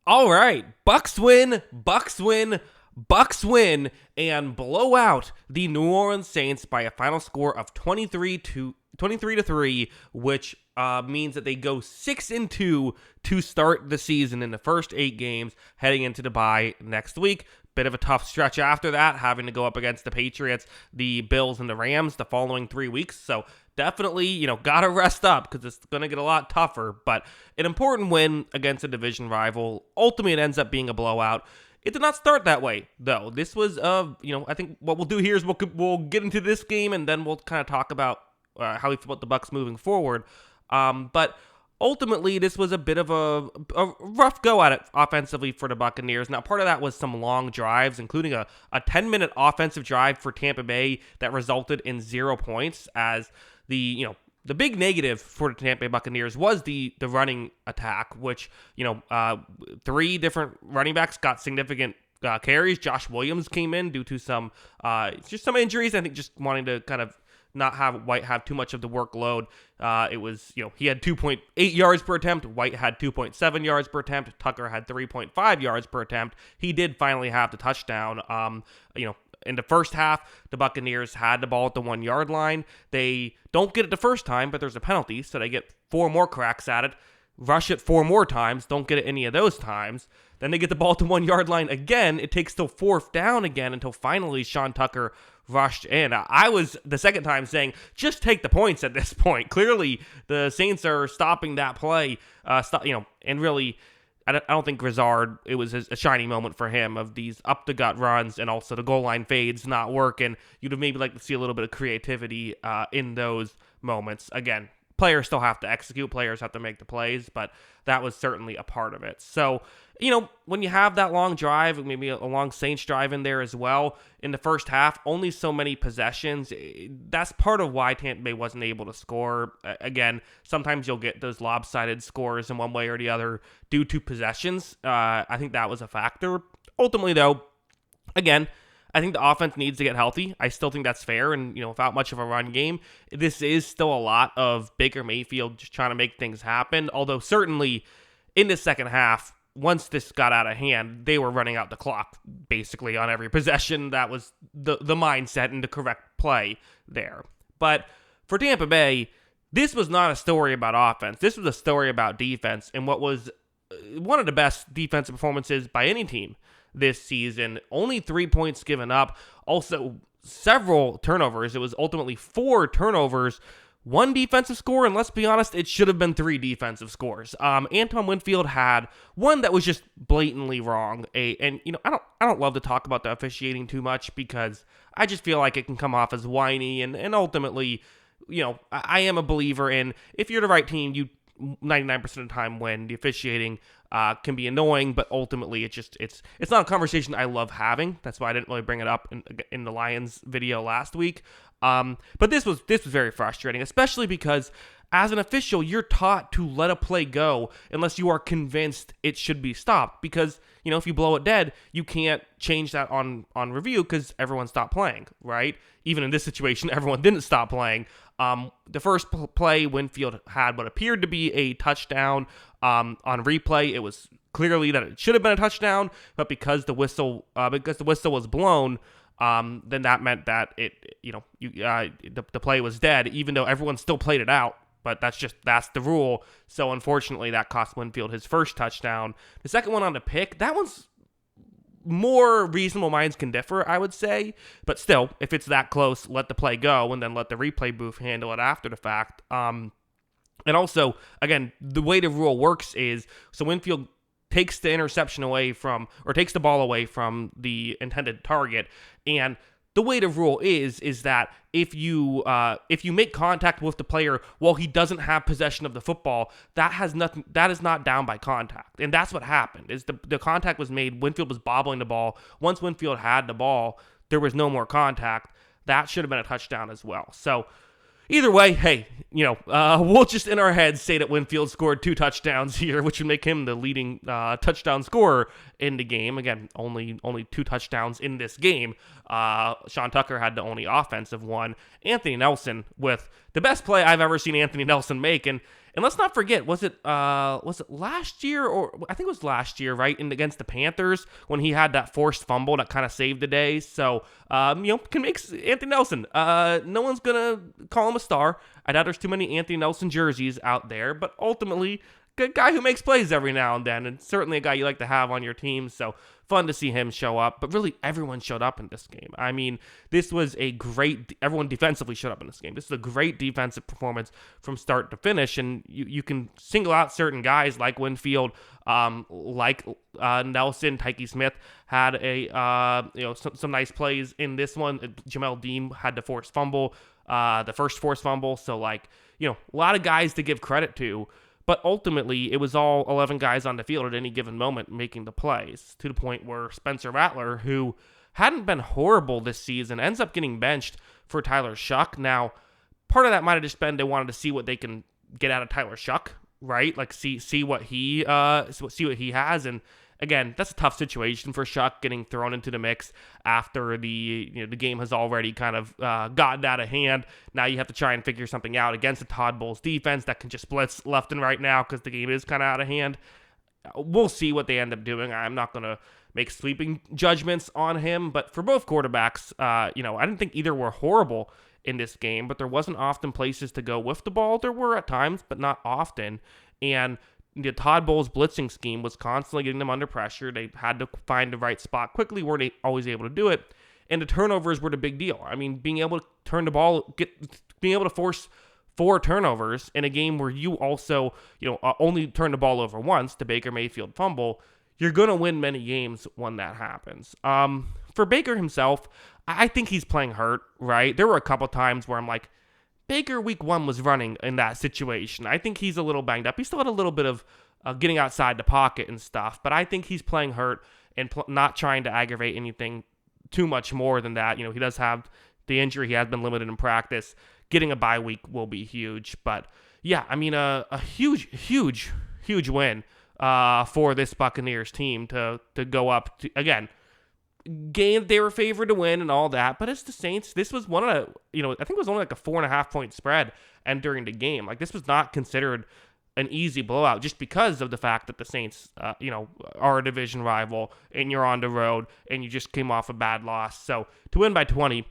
All right, Bucs win, Bucs win, Bucs win, and blow out the New Orleans Saints by a final score of 23-3, which means that they go 6-2 to start the season in the first 8 games, heading into the bye next week. Bit of a tough stretch after that, having to go up against the Patriots, the Bills, and the Rams the following 3 weeks. So definitely, gotta rest up because it's gonna get a lot tougher. But an important win against a division rival. Ultimately, it ends up being a blowout. It did not start that way, though. This was, I think what we'll do here is we'll get into this game and then we'll kind of talk about how we feel about the Bucs moving forward. But ultimately, this was a bit of a rough go at it offensively for the Buccaneers. Now, part of that was some long drives, including a 10-minute offensive drive for Tampa Bay that resulted in 0 points, as the big negative for the Tampa Bay Buccaneers was the running attack, which, 3 different running backs got significant carries. Josh Williams came in due to some injuries. I think just wanting to kind of not have White have too much of the workload. It was, he had 2.8 yards per attempt. White had 2.7 yards per attempt. Tucker had 3.5 yards per attempt. He did finally have the touchdown. In the first half, the Buccaneers had the ball at the 1 yard line. They don't get it the first time, but there's a penalty, so they get 4 more cracks at it. Rush it 4 more times, don't get it any of those times. Then they get the ball at the 1 yard line again. It takes till 4th down again until finally Sean Tucker rushed in. I was the second time saying, just take the points at this point. Clearly, the Saints are stopping that play. And really, I don't think Grizzard, it was a shining moment for him of these up-the-gut runs and also the goal line fades not working. You'd have maybe liked to see a little bit of creativity in those moments. Again, players still have to execute, players have to make the plays, but that was certainly a part of it. So, when you have that long drive, maybe a long Saints drive in there as well, in the first half, only so many possessions. That's part of why Tampa Bay wasn't able to score. Again, sometimes you'll get those lopsided scores in one way or the other due to possessions. I think that was a factor. Ultimately, though, again, I think the offense needs to get healthy. I still think that's fair, and without much of a run game, this is still a lot of Baker Mayfield just trying to make things happen. Although certainly in the second half, once this got out of hand, they were running out the clock basically on every possession. That was the mindset and the correct play there. But for Tampa Bay, this was not a story about offense. This was a story about defense, and what was one of the best defensive performances by any team this season. Only 3 points given up. Also, several turnovers. It was ultimately 4 turnovers, 1 defensive score, and let's be honest, it should have been 3 defensive scores. Antoine Winfield had one that was just blatantly wrong. I don't love to talk about the officiating too much because I just feel like it can come off as whiny, and ultimately, I am a believer in if you're the right team, you 99% of the time win. The officiating can be annoying, but ultimately it's not a conversation I love having. That's why I didn't really bring it up in the Lions video last week. But this was very frustrating, especially because as an official, you're taught to let a play go unless you are convinced it should be stopped. Because if you blow it dead, you can't change that on review because everyone stopped playing, right? Even in this situation, everyone didn't stop playing. The first play, Winfield had what appeared to be a touchdown. On replay, it was clearly that it should have been a touchdown, but because the whistle was blown, then that meant that the play was dead, even though everyone still played it out. But that's the rule. So unfortunately, that cost Winfield his first touchdown. The second one on the pick, that one's more reasonable minds can differ, I would say. But still, if it's that close, let the play go and then let the replay booth handle it after the fact. And also, again, the way the rule works is, so Winfield takes the interception away from, or takes the ball away from the intended target, and the way the rule is that if you make contact with the player while he doesn't have possession of the football, that is not down by contact. And that's what happened, is the contact was made. Winfield was bobbling the ball. Once Winfield had the ball, there was no more contact. That should have been a touchdown as well. So either way, hey, we'll just in our heads say that Winfield scored 2 touchdowns here, which would make him the leading touchdown scorer in the game. Again, only 2 touchdowns in this game. Sean Tucker had the only offensive one. Anthony Nelson with the best play I've ever seen Anthony Nelson make, and And let's not forget, was it last year, or I think it was last year, right? And against the Panthers when he had that forced fumble that kind of saved the day. So, can make Anthony Nelson. No one's gonna call him a star. I doubt there's too many Anthony Nelson jerseys out there, but ultimately, good guy who makes plays every now and then, and certainly a guy you like to have on your team. So fun to see him show up. But really, everyone showed up in this game. I mean, this was everyone defensively showed up in this game. This is a great defensive performance from start to finish, and you can single out certain guys like WINFIELD, Nelson. Tyke Smith had some nice plays in this one. Jamel Dean had the forced fumble, the first forced fumble. So a lot of guys to give credit to. But ultimately, it was all 11 guys on the field at any given moment making the plays, to the point where Spencer Rattler, who hadn't been horrible this season, ends up getting benched for Tyler Shuck. Now, part of that might have just been they wanted to see what they can get out of Tyler Shuck, right? Like see what he has. And again, that's a tough situation for Shuck, getting thrown into the mix after the game has already kind of gotten out of hand. Now you have to try and figure something out against the Todd Bowles defense that can just blitz left and right now because the game is kind of out of hand. We'll see what they end up doing. I'm not going to make sweeping judgments on him, but for both quarterbacks, I didn't think either were horrible in this game, but there wasn't often places to go with the ball. There were at times, but not often. And the Todd Bowles blitzing scheme was constantly getting them under pressure. They had to find the right spot quickly. Weren't they always able to do it? And the turnovers were the big deal. I mean, being able to turn the ball, being able to force 4 turnovers in a game where you also, only turn the ball over once, the Baker Mayfield fumble, you're going to win many games when that happens. For Baker himself, I think he's playing hurt, right? There were a couple times where I'm like, Baker week 1 was running in that situation. I think he's a little banged up. He still had a little bit of getting outside the pocket and stuff, but I think he's playing hurt and not trying to aggravate anything too much more than that. He does have the injury. He has been limited in practice. Getting a bye week will be huge. But yeah, I mean, a huge, huge, huge win for this Buccaneers team to go up to, again, game they were favored to win and all that, but it's the Saints. This was one of the, I think it was only like a 4.5 point spread entering the game. Like, this was not considered an easy blowout just because of the fact that the Saints, are a division rival and you're on the road and you just came off a bad loss. So to win by 20,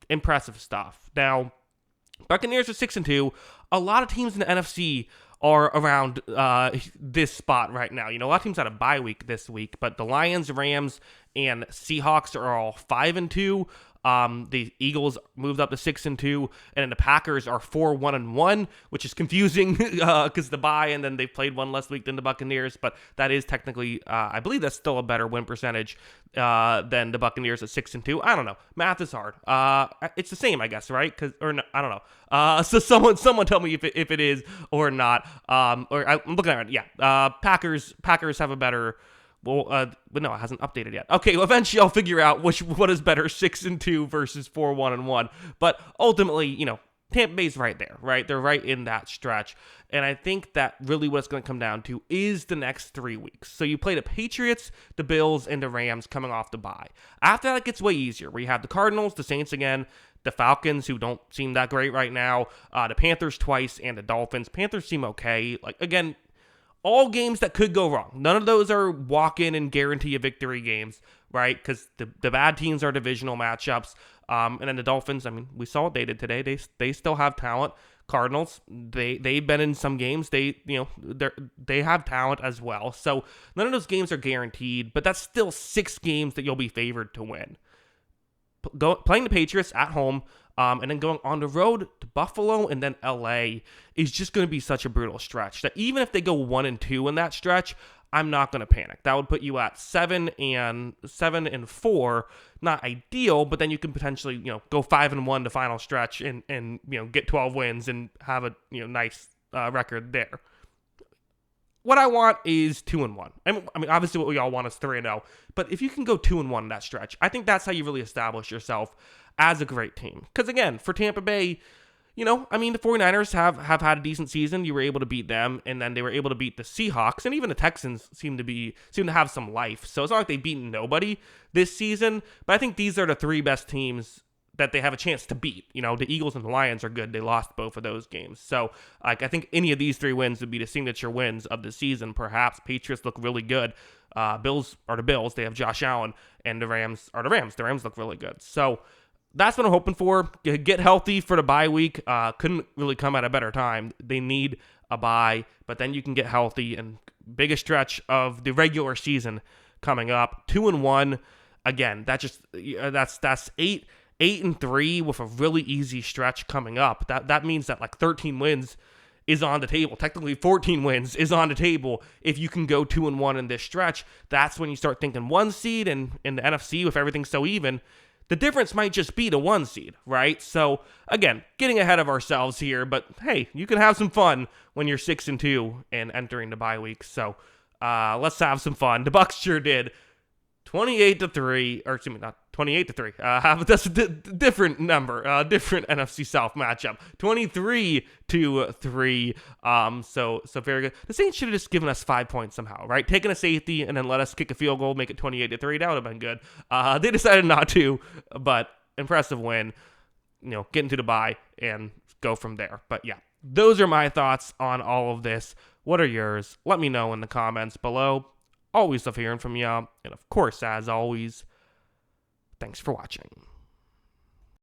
impressive stuff. Now, Buccaneers are 6-2. A lot of teams in the NFC are around this spot right now. A lot of teams had a bye week this week, but the Lions, Rams, and Seahawks are all 5-2. The Eagles moved up to 6-2, and then the Packers are 4-1-1, which is confusing because the bye, and then they played one less week than the Buccaneers. But that is technically, I believe that's still a better win percentage than the Buccaneers at 6-2. I don't know. Math is hard. It's the same, I guess, right? No, I don't know. So someone tell me if it is or not. Or I'm looking at it. Yeah. Packers have a better. Well, but no, it hasn't updated yet. Okay, well, eventually I'll figure out what is better, 6-2 versus 4-1-1. But ultimately, Tampa Bay's right there, right? They're right in that stretch. And I think that really what it's going to come down to is the next 3 weeks. So you play the Patriots, the Bills, and the Rams coming off the bye. After that, it gets way easier, where you have the Cardinals, the Saints again, the Falcons, who don't seem that great right now, the Panthers twice, and the Dolphins. Panthers seem okay. Like, again, all games that could go wrong. None of those are walk-in and guarantee a victory games, right? Because the bad teams are divisional matchups. And then the Dolphins, I mean, we saw what they did today. They still have talent. Cardinals, they've been in some games. They have talent as well. So none of those games are guaranteed, but that's still 6 games that you'll be favored to win. Playing the Patriots at home, and then going on the road to Buffalo and then LA is just going to be such a brutal stretch that even if they go 1-2 in that stretch, I'm not going to panic. That would put you at 7-4, not ideal, but then you can potentially, go 5-1 the final stretch and get 12 wins and have a, nice record there. What I want is 2-1. I mean, obviously what we all want is 3-0, but if you can go 2-1 in that stretch, I think that's how you really establish yourself as a great team. Because again, for Tampa Bay, the 49ers have had a decent season. You were able to beat them, and then they were able to beat the Seahawks, and even the Texans seem to have some life. So it's not like they've beaten nobody this season, but I think these are the 3 best teams that they have a chance to beat. The Eagles and the Lions are good. They lost both of those games. So, I think any of these 3 wins would be the signature wins of the season, perhaps. Patriots look really good. Bills are the Bills. They have Josh Allen. And the Rams are the Rams. The Rams look really good. So, that's what I'm hoping for. Get healthy for the bye week. Couldn't really come at a better time. They need a bye, but then you can get healthy. And biggest stretch of the regular season coming up. 2-1. Again, that's 8-3 with a really easy stretch coming up. That means that 13 wins is on the table. Technically 14 wins is on the table. If you can go 2-1 in this stretch, that's when you start thinking 1 seed, and in the NFC with everything so even, the difference might just be the 1 seed, right? So again, getting ahead of ourselves here, but hey, you can have some fun when you're 6-2 and entering the bye week. So let's have some fun. The Bucs sure did. 28-3, or excuse me, not 28-3. That's a different number, different NFC South matchup. 23-3. So very good. The Saints should have just given us 5 points somehow, right? Taking a safety and then let us kick a field goal, make it 28-3. That would have been good. They decided not to, but impressive win. Get into the bye and go from there. But yeah, those are my thoughts on all of this. What are yours? Let me know in the comments below. Always love hearing from you. And of course, as always, thanks for watching.